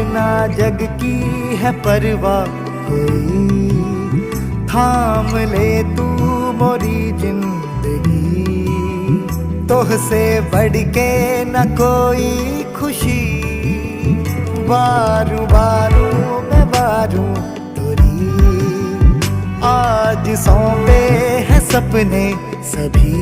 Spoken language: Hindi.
ना जग की है परवाह कोई, थाम ले तू मोरी जिंदगी। तोहसे बढ़ के न कोई खुशी, बारू बारू मैं बारू तोरी। आज सौंपे हैं सपने सभी,